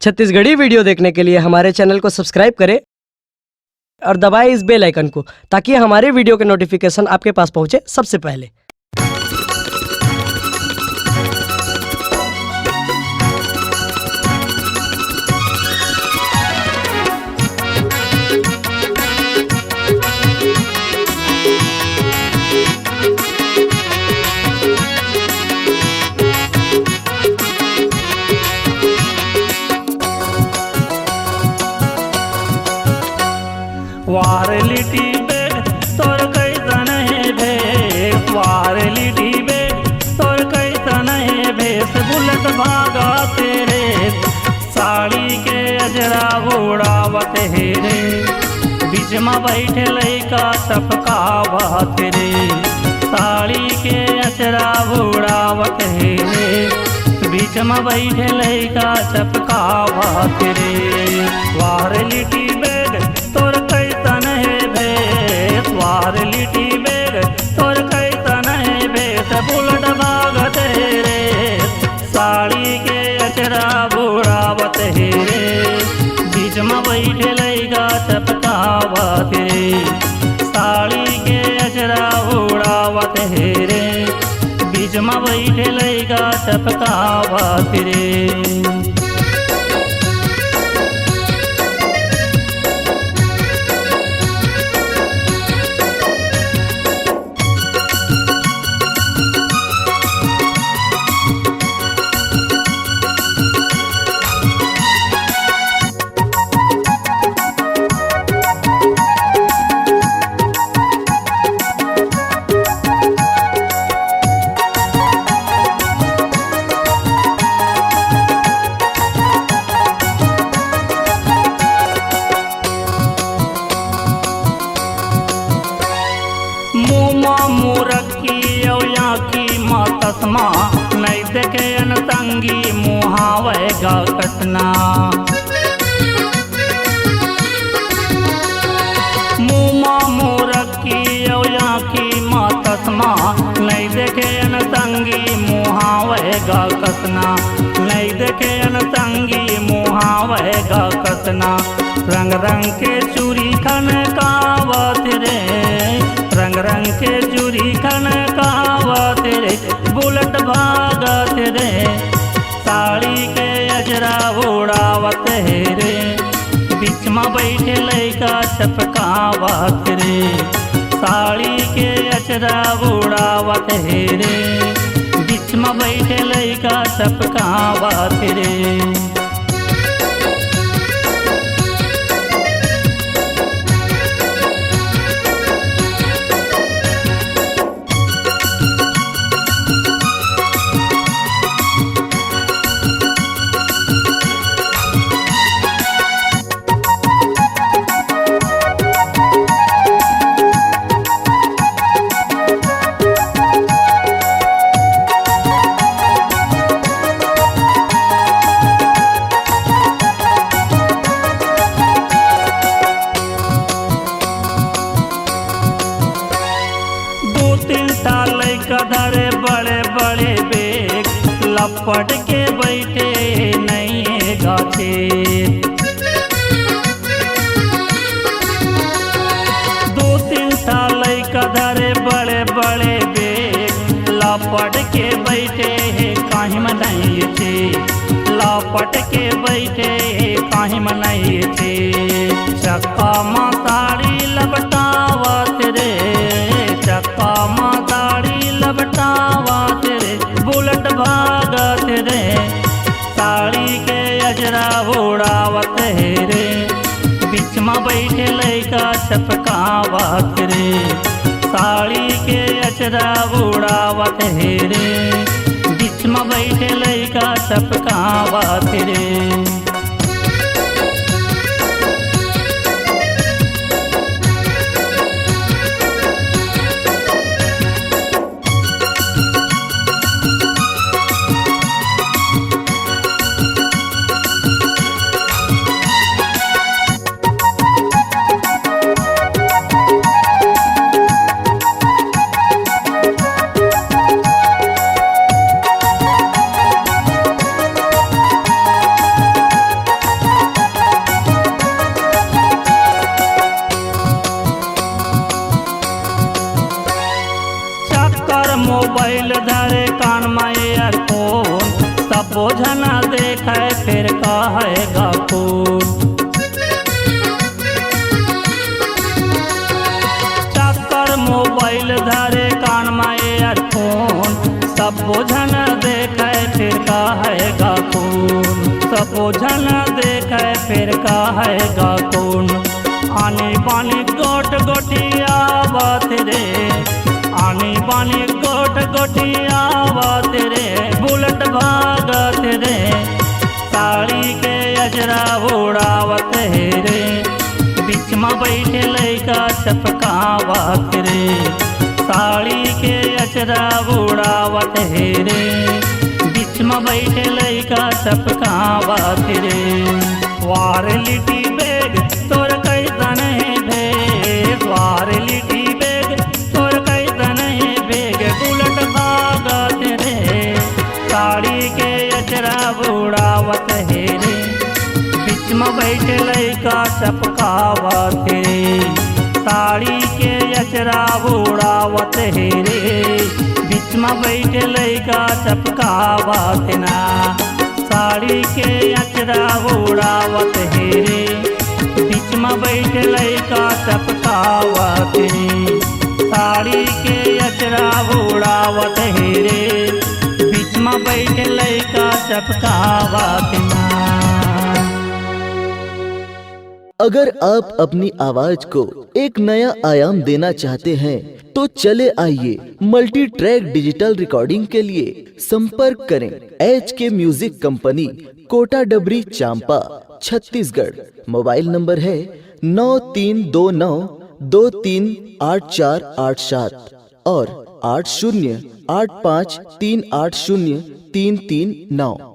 Chhattisgarhi video देखने के लिए हमारे चैनल को सब्सक्राइब करें और दबाएं इस बेल आइकन को, ताकि हमारे वीडियो के नोटिफिकेशन आपके पास पहुंचे सबसे पहले। वारलिटी बेग तोर कैसन है भेस, वारलिटी बेग तोर कैसन है भेस, बुलट भागा तेरे साड़ी के अजरा उड़ावत है रे, बीच में बैठे लइका टपकावत रे, साड़ी के अजरा उड़ावत है रे, बीच में बैठे लइका टपकावत रे। वारलिटी बेग तोर वारलिटी बेग तोर कैसन है भेस, बुलट भागत है रे, साड़ी के अचरा बुड़ावत है रे, बीच में बैठे लइका टपकावत रे, साड़ी के अचरा बुड़ावत है रे, बीच में बैठे लइका टपकावत रे। मुरक्की की तस्मा नहीं देखे अनतंगी मुहावेगा कटना, मुमा मुरक्की की तस्मा नहीं देखे अनतंगी मुहावेगा कसना, नहीं देखे अनतंगी मुहावेगा कसना, रंग रंग के चूड़ी खनकावत रे, रंग रंग के चूड़ी खनकावत रे, बुलट भागत रे, साड़ी के अजरा उड़ावत है रे, बीच में बैठे लइका टपकावत रे, साड़ी के अजरा उड़ावत है रे, बीच में बैठे लइका टपकावत रे। धरे बड़े बड़े बेग लपट के बैठे नहीं गाछे, दो तीन साल का धरे बड़े बड़े बेग लपट के बैठे कहीं में नहीं थे, लपट के बैठे कहीं में नहीं थे, चक्का में साड़ी लपटावत रे, चक्का में लपटावत रे, बुलट भागत रे, साड़ी के अजरा उड़ावत है रे, बीच में बैठे लइका टपकावत रे, साड़ी के अजरा उड़ावत है रे, बीच में बैठे लइका टपकावत रे। सूझन देखे फिर कहेगा कौन। आनी बानी गोट गोटियावत रे, आनी बानी गोट गोटियावत रे, बुलेट भागत रे, साड़ी के अजरा उड़ावत रे, बीच में बैठे लइका चपकावत रे, साड़ी के अजरा उड़ावत रे, बीच में बैठे लइका चपकावत रे। वारलिटी बैग तोर कैसन है भेग, वारलिटी बैग तोर कैसन है भेग, बुलेट भागत रे, साड़ी के अचरा उड़ावत रे, बीच में बैठे लइका चपकावत रे, साड़ी के अचरा उड़ावत रे, बीच में बैठे लइका चपकावत ना, साड़ी के अचरा उड़ावत रे, बीच में बैठे लइका चपकावत रे, साड़ी के अचरा उड़ावत रे, बीच में बैठे लइका चपकावत ना। अगर आप अपनी आवाज को एक नया आयाम देना चाहते हैं तो चले आइए मल्टी ट्रैक डिजिटल रिकॉर्डिंग के लिए संपर्क करें HK म्यूजिक कंपनी, कोटा डबरी, चांपा, छत्तीसगढ़। मोबाइल नंबर है 9329238487 और 8085380339।